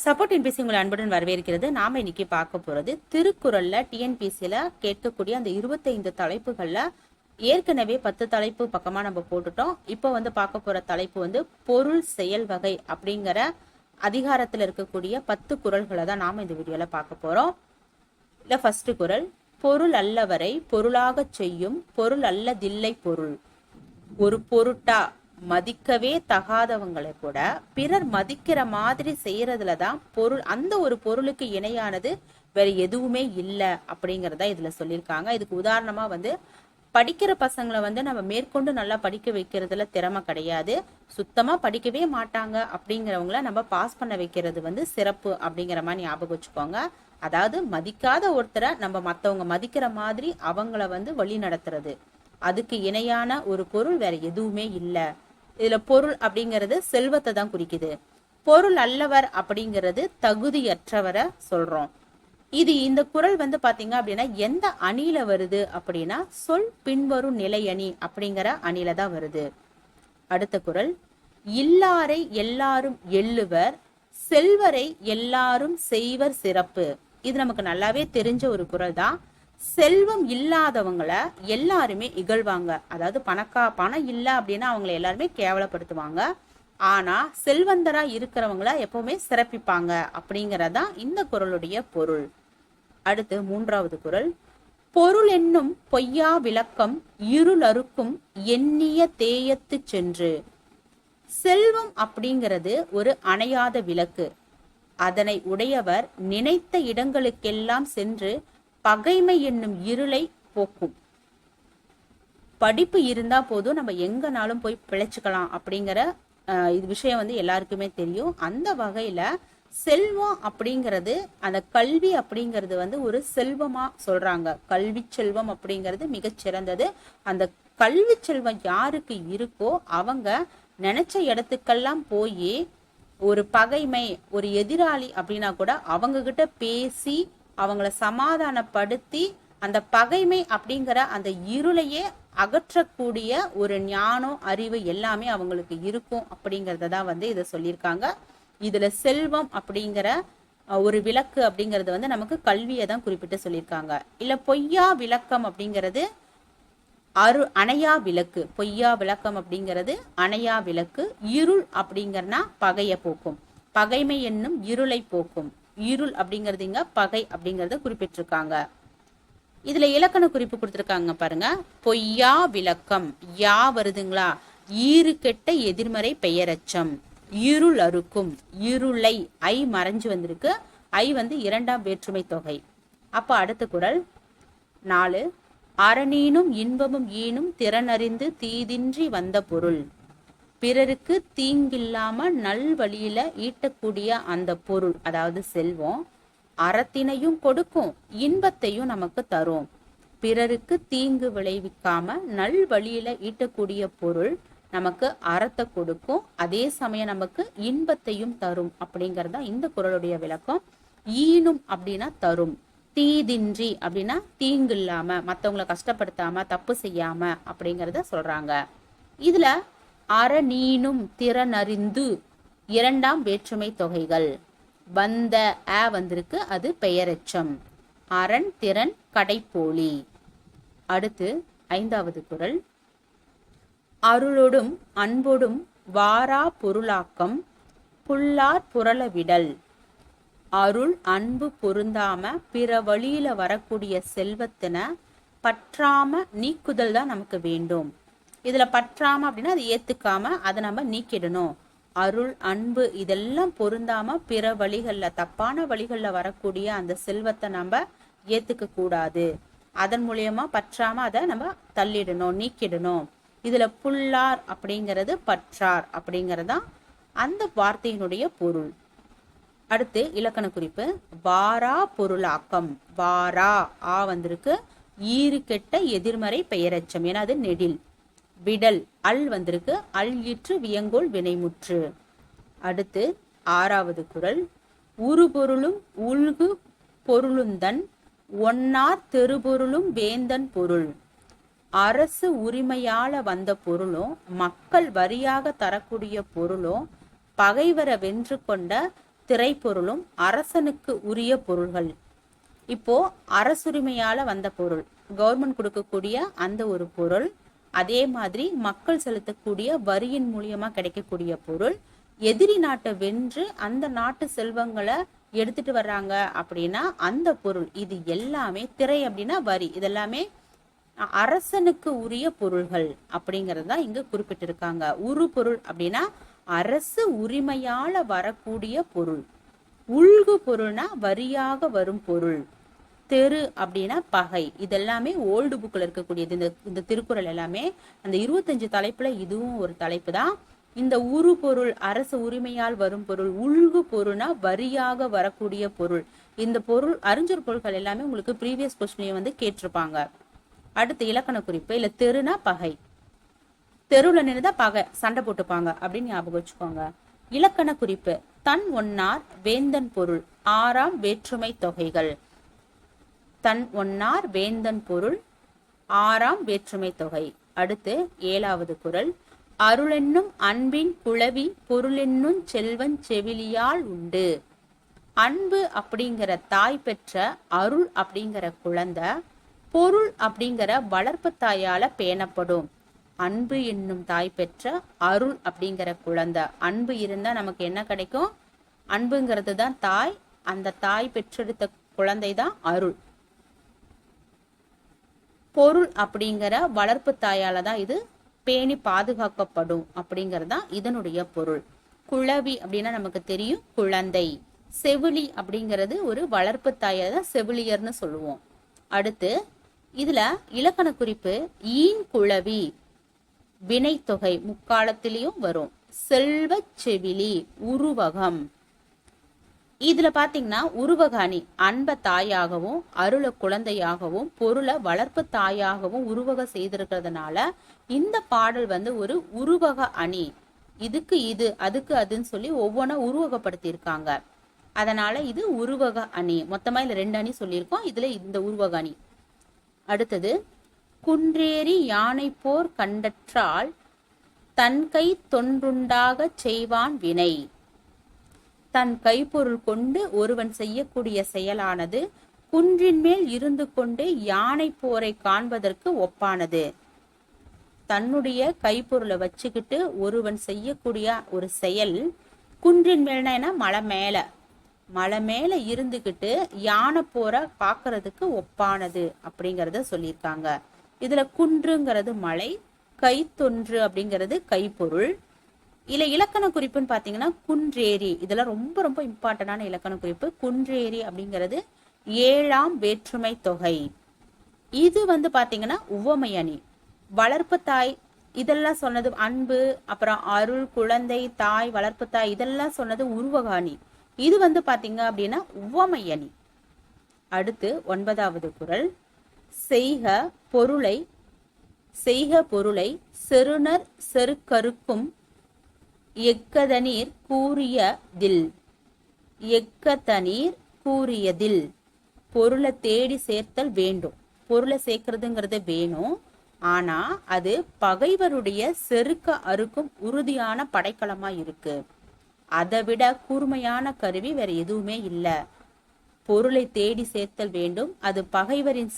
Support NBC உங்களை அன்புடன் வரவேற்கிறது. நாம இன்னைக்கு பார்க்க போறது திருக்குறள்ல டிஎன்பிசியில கேட்கக்கூடிய அந்த 25 தலைப்புகள்ல ஏற்கனவே 10 தலைப்பு பக்கமா நம்ம போட்டுட்டோம். இப்போ பார்க்க போற தலைப்பு பொருள் செயல் வகை அப்படிங்கிற அதிகாரத்துல இருக்கக்கூடிய 10 குறள்களை தான் நாம இந்த வீடியோல பார்க்க போறோம். இல்ல ஃபர்ஸ்ட் குறள், பொருள் அல்லவரை பொருளாக செய்யும் பொருள் அல்லதில்லை பொருள். ஒரு பொருட்டா மதிக்கவே தகாதவங்களை கூட பிறர் மதிக்கிற மாதிரி செய்யறதுலதான் பொருள், அந்த ஒரு பொருளுக்கு இணையானது வேற எதுவுமே இல்லை அப்படிங்கறத இதுல சொல்லியிருக்காங்க. இதுக்கு உதாரணமா படிக்கிற பசங்களை நம்ம மேற்கொண்டு நல்லா படிக்க வைக்கிறதுல திறமை கிடையாது, சுத்தமா படிக்கவே மாட்டாங்க அப்படிங்கிறவங்கள நம்ம பாஸ் பண்ண வைக்கிறது சிறப்பு அப்படிங்கிற மாதிரி ஞாபகம் வச்சுக்கோங்க. அதாவது மதிக்காத ஒருத்தரை நம்ம மத்தவங்க மதிக்கிற மாதிரி அவங்கள வழி நடத்துறது, அதுக்கு இணையான ஒரு பொருள் வேற எதுவுமே இல்லை. இதுல பொருள் அப்படிங்கிறது செல்வத்தை தான் குறிக்குது. பொருள் அல்லவர் அப்படிங்கிறது தகுதியற்றவரை சொல்றோம். இது இந்த குறள் பாத்தீங்க அப்படின்னா எந்த அணியில வருது அப்படின்னா சொல் பின்வரும் நிலை அணி அப்படிங்கிற அணியில தான் வருது. அடுத்த குறள், இல்லாரை எல்லாரும் எள்ளுவர் செல்வரை எல்லாரும் செய்வர் சிறப்பு. இது நமக்கு நல்லாவே தெரிஞ்ச ஒரு குறள் தான். செல்வம் இல்லாதவங்கள எல்லாருமே இகழ்வாங்க, அதாவது பணம் இல்லை அப்படின்னா அவங்களை எல்லாருமே கேவலப்படுத்துவாங்க. ஆனா செல்வந்தரா இருக்கிறவங்கள எப்பவுமே சிறப்பிப்பாங்க அப்படிங்கறதான் இந்த குறளுடைய பொருள். அடுத்து மூன்றாவது குறள், பொருள் என்னும் பொய்யா விளக்கம் இருள் அறுக்கும் எண்ணிய தேயத்து சென்று. செல்வம் அப்படிங்கிறது ஒரு அணையாத விளக்கு, அதனை உடையவர் நினைத்த இடங்களுக்கெல்லாம் சென்று பகைமை என்னும் இருளை போக்கும். படிப்பு இருந்தா போதும் நம்ம எங்கனாலும் போய் பிழைச்சுக்கலாம் அப்படிங்கிற இது விஷயம் எல்லாருக்குமே தெரியும். அந்த வகையில செல்வம் அப்படிங்கிறது, அந்த கல்வி அப்படிங்கிறது ஒரு செல்வமா சொல்றாங்க. கல்வி செல்வம் அப்படிங்கிறது மிகச்சிறந்தது. அந்த கல்வி செல்வம் யாருக்கு இருக்கோ அவங்க நினைச்ச இடத்துக்கெல்லாம் போய் ஒரு பகைமை, ஒரு எதிராளி அப்படின்னா கூட அவங்க கிட்ட பேசி அவங்கள சமாதானப்படுத்தி அந்த பகைமை அப்படிங்கிற அந்த இருளையே அகற்றக்கூடிய ஒரு ஞானம், அறிவு எல்லாமே அவங்களுக்கு இருக்கும் அப்படிங்கறத தான் இதை சொல்லியிருக்காங்க. இதுல செல்வம் அப்படிங்கிற ஒரு விளக்கு அப்படிங்கிறது நமக்கு கல்வியை தான் குறிப்பிட்டு சொல்லியிருக்காங்க. இல்ல பொய்யா விளக்கம் அப்படிங்கிறது அணையா விளக்கு. பொய்யா விளக்கம் அப்படிங்கிறது அணையா விளக்கு. இருள் அப்படிங்கறனா பகைய போக்கும், பகைமை என்னும் இருளை போக்கும். இருள் அப்படிங்கிறது இங்க பகை அப்படிங்கறத குறிப்பிட்டிருக்காங்க. இதுல இலக்கண குறிப்பு கொடுத்திருக்காங்க பாருங்க. பொய்யா விளக்கம், யா வருதுங்களா, ஈறு கெட்ட எதிர்மறை பெயரச்சம். இருள் அறுக்கும், இருளை, ஐ மறைஞ்சு வந்திருக்கு, ஐ இரண்டாம் வேற்றுமை தொகை. அப்ப அடுத்த குறள் 4, அறனீனும் இன்பமும் ஈனும் திறனறிந்து தீதின்றி வந்த பொருள். பிறருக்கு தீங்கில்லாம நல்வழியில ஈட்டக்கூடிய அந்த பொருள், அதாவது செல்வம், அறத்தினையும் கொடுக்கும் இன்பத்தையும் நமக்கு தரும். பிறருக்கு தீங்கு விளைவிக்காம நல்வழியில ஈட்டக்கூடிய பொருள் நமக்கு அறத்தை கொடுக்கும், அதே சமயம் நமக்கு இன்பத்தையும் தரும் அப்படிங்கறத இந்த குறளுடைய விளக்கம். ஈனும் அப்படின்னா தரும், தீதின்றி அப்படின்னா தீங்கு இல்லாம, மத்தவங்களை கஷ்டப்படுத்தாம, தப்பு செய்யாம அப்படிங்கறத சொல்றாங்க. இதுல அறநீனும் திறனறிந்து இரண்டாம் வேற்றுமை தொகைகள். வந்த வந்திருக்கு, அது பெயரெச்சம். அரண் திறன் கடைப்போலி. அடுத்து 5வது குறள், அருளொடும் அன்பொடும் வாரா பொருளாக்கம் புல்லார் புரள விடல். அருள் அன்பு பொருந்தாம பிற வழியில வரக்கூடிய செல்வத்தின பற்றாம நீக்குதல் தான் நமக்கு வேண்டும். இதுல பற்றாம அப்படின்னா அதை ஏத்துக்காம அதை நம்ம நீக்கிடணும். அருள் அன்பு இதெல்லாம் பொருந்தாம பிற வழிகள்ல, தப்பான வழிகள்ல வரக்கூடிய அந்த செல்வத்தை நம்ம ஏத்துக்க கூடாது. அதன் மூலியமா பற்றாம அதை நம்ம தள்ளிடணும், நீக்கிடணும். இதுல புல்லார் அப்படிங்கிறது பற்றார் அப்படிங்கறதான் அந்த வார்த்தையினுடைய பொருள். அடுத்து இலக்கண குறிப்பு, வாரா பொருளாக்கம். வாரா வந்திருக்கு, ஈறு கெட்ட எதிர்மறை பெயரச்சம், ஏன்னா அது நெடில். விடல், அல் வந்திருக்கு, அல் ஈற்று வியங்கோல் வினைமுற்று. அடுத்து 6வது குறள், உரு பொருளும் உள்கு பொருளுந்தன் ஒன்னார் தெருபொருளும் வேந்தன் பொருள். அரசு உரிமையால வந்த பொருளும் மக்கள் வரியாக தரக்கூடிய பொருளும் பகைவரை வென்று கொண்ட திரைப்பொருளும் அரசனுக்கு உரிய பொருள்கள். இப்போ அரசுரிமையால வந்த பொருள், கவர்மெண்ட் கொடுக்கக்கூடிய அந்த ஒரு பொருள், அதே மாதிரி மக்கள் செலுத்தக்கூடிய வரியின் மூலியமா கிடைக்கக்கூடிய பொருள், எதிரி நாட்டை வென்று அந்த நாட்டு செல்வங்களை எடுத்துட்டு வர்றாங்க அப்படின்னா அந்த பொருள், இது எல்லாமே திரை அப்படின்னா வரி, இதெல்லாமே அரசனுக்கு உரிய பொருள்கள் அப்படிங்கறத இங்க குறிப்பிட்டிருக்காங்க. உரு பொருள் அப்படின்னா அரசு உரிமையால வரக்கூடிய பொருள். உள்கு பொருள்னா வரியாக வரும் பொருள். தெரு அப்படின்னா பகை. இதெல்லாமே ஓல்டு புக்ல இருக்கக்கூடியது. இந்த திருக்குறள் எல்லாமே அந்த 25 தலைப்புல இதுவும் ஒரு தலைப்பு தான். இந்த உரு பொருள் அரசு உரிமையால் வரும் பொருள், உள்கு பொருள்னா வரியாக வரக்கூடிய பொருள். இந்த பொருள் அறிஞர் பொருள்கள் எல்லாமே உங்களுக்கு ப்ரீவியஸ் கொஸ்டின்லயே வந்து கேட்டிருப்பாங்க. அடுத்து இலக்கண குறிப்பு. இல்ல தெருனா பகை, தெருவுல நின்றுதான் பகை, சண்டை போட்டுப்பாங்க அப்படின்னு ஞாபகம் வச்சுக்கோங்க. இலக்கண குறிப்பு. தன் ஒன்னார் வேந்தன் பொருள். 6ஆம் வேற்றுமை தொகைகள். தன் ஒன்னார் வேந்தன் பொருள் 6ஆம் வேற்றுமை தொகை. அடுத்து 7வது குறள். அருளென்னும் அன்பின் குளவி பொருளென்னும் செல்வன் செவிலியால் உண்டு. அன்பு அப்படிங்கிற தாய் பெற்ற அருள் அப்படிங்கிற குழந்தை பொருள் அப்படிங்கிற வளர்ப்பு தாயால பேணப்படும். அன்பு என்னும் தாய் பெற்ற அருள் அப்படிங்கிற குழந்தை. அன்பு இருந்தா நமக்கு என்ன கிடைக்கும்? அன்புங்கிறது தான் தாய். அந்த தாய் பெற்றெடுத்த குழந்தை தான் அருள். பொருள் அப்படிங்கிற வளர்ப்பு தாயால தான் இது பேணி பாதுகாக்கப்படும் அப்படிங்கிறது தான் இதனுடைய பொருள். குளவி அப்படின்னா நமக்கு தெரியும் குழந்தை. செவிலி அப்படிங்கிறது ஒரு வளர்ப்பு தாயால தான் செவிலியர்னு சொல்லுவோம். அடுத்து இதுல இலக்கண குறிப்பு. ஈன் குளவி வினைத்தொகை முக்காலத்திலையும் வரும். செல்வ செவிலி உருவகம். இதுல பாத்தீங்கன்னா உருவகாணி அன்ப தாயாகவும் அருள குழந்தையாகவும் பொருளை வளர்ப்பு தாயாகவும் உருவக செய்திருக்கிறதுனால இந்த பாடல் வந்து ஒரு உருவக அணி. இதுக்கு இது அதுக்கு அதுன்னு சொல்லி ஒவ்வொன்றா உருவகப்படுத்தி இருக்காங்க. அதனால இது உருவக அணி. மொத்தமா இதுல 2 அணி சொல்லியிருக்கோம், இதுல இந்த உருவக அணி. அடுத்தது குன்றேறி யானை போர் கண்டற்றால் தன் கை தொன்றுண்டாக செய்வான் வினை. தன் கைப்பொருள் கொண்டு ஒருவன் செய்யக்கூடிய செயலானது குன்றின் மேல் இருந்து கொண்டு யானை போரை காண்பதற்கு ஒப்பானது. தன்னுடைய கைப்பொருளை வச்சுக்கிட்டு ஒருவன் செய்யக்கூடிய ஒரு செயல் குன்றின் மேல்னா மலை மேல இருந்துகிட்டு யானை போரை பாக்குறதுக்கு ஒப்பானது அப்படிங்கறத சொல்லியிருக்காங்க. இதுல குன்றுங்கிறது மலை, கை தொன்று அப்படிங்கிறது கைப்பொருள். இல்ல இலக்கண குறிப்புன்னு பாத்தீங்கன்னா குன்றேரி. இதெல்லாம் ரொம்ப ரொம்ப இம்பார்ட்டன்டான இலக்கண குறிப்பு. குன்றேரி அப்படிங்கிறது 7ஆம் வேற்றுமை தொகை. இது வந்து பாத்தீங்கன்னா உவமை அணி. வளர்ப்பு தாய் இதெல்லாம் சொன்னது அன்பு, அப்புறம் அருள், குழந்தை, தாய், வளர்ப்பு தாய் இதெல்லாம் சொன்னது உருவக அணி. இது வந்து பாத்தீங்க அப்படின்னா உவமை அணி. அடுத்து 9வது குறள். செய்க பொருளை செருணர் செருக்கருக்கும் எக்கதனீர் கூறியதில். பொருளை தேடி சேர்த்தல் வேண்டும். பொருளை சேர்க்கிறதுங்கிறது வேணும். ஆனா அது பகைவருடைய செருக்க அறுக்கும் உறுதியான படைக்கலமா இருக்கு. அதை விட கூர்மையான கருவி வேற எதுவுமே இல்லை. பொருளை தேடி சேர்த்தல் வேண்டும். அது பகைவரின்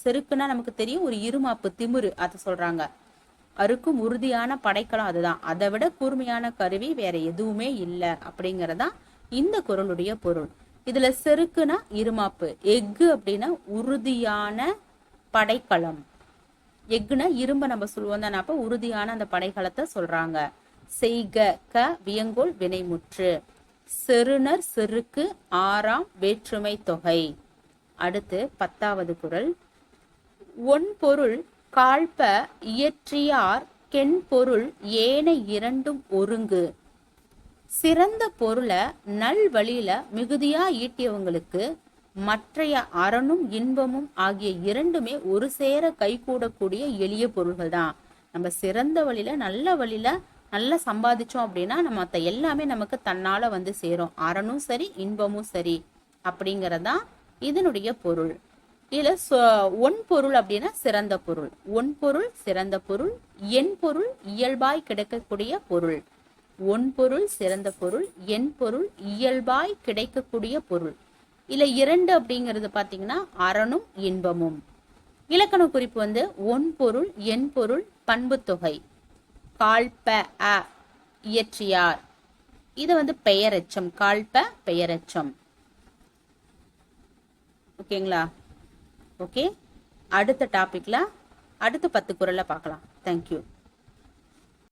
செருக்குன்னா நமக்கு தெரியும், ஒரு இருமாப்பு, திமிரு, அதை சொல்றாங்க. அறுக்கும் உறுதியான படைக்கலம் அதுதான். அதை விட கூர்மையான கருவி வேற எதுவுமே இல்லை அப்படிங்கறதா இந்த குறளுடைய பொருள். இதுல செருக்குனா இருமாப்பு, எஃகு அப்படின்னா உறுதியான படைக்கலம். எஃகுனா இரும்ப நம்ம சொல்லுவோம் தானே, அப்ப உறுதியான அந்த படைக்கலத்தை சொல்றாங்க. செய்க க வியங்கோல் வினைமுற்று. செருணர் செருக்கு 6ஆம் வேற்றுமை தொகை. அடுத்து 10வது குறள். ஒன் பொருள் காழ்ப்ப இயற்றியார் கென்பொருள் ஏனை இரண்டும் ஒருங்கு. சிறந்த பொருளை நல் வழியில மிகுதியா ஈட்டியவங்களுக்கு மற்றைய அறனும் இன்பமும் ஆகிய இரண்டுமே ஒரு சேர கைகூடக்கூடிய எளிய பொருள்கள் தான். நம்ம சிறந்த வழியில நல்ல வழியில நல்லா சம்பாதிச்சோம் அப்படின்னா நம்ம எல்லாமே நமக்கு தன்னால வந்து சேரும். அறனும் சரி இன்பமும் சரி அப்படிங்கறதான் இதனுடைய பொருள். இதுல ஒன் பொருள் அப்படின்னா சிறந்த பொருள். ஒன் பொருள் சிறந்த பொருள். என் பொருள் இயல்பாய் கிடைக்கக்கூடிய பொருள். ஒன்பொருள் சிறந்த பொருள், என் பொருள் இயல்பாய் கிடைக்கக்கூடிய பொருள். இல்ல 2 அப்படிங்கிறது பாத்தீங்கன்னா அறனும் இன்பமும். இலக்கண குறிப்பு வந்து ஒன்பொருள் என் பொருள் பண்பு தொகை. கால்ப அ இயற்றியார். இது வந்து பெயரெச்சம். கால்ப பெயரெச்சம். ஓகேங்களா? ஓகே, அடுத்த டாபிக்ல அடுத்த 10 குறளை பார்க்கலாம். தேங்க்யூ.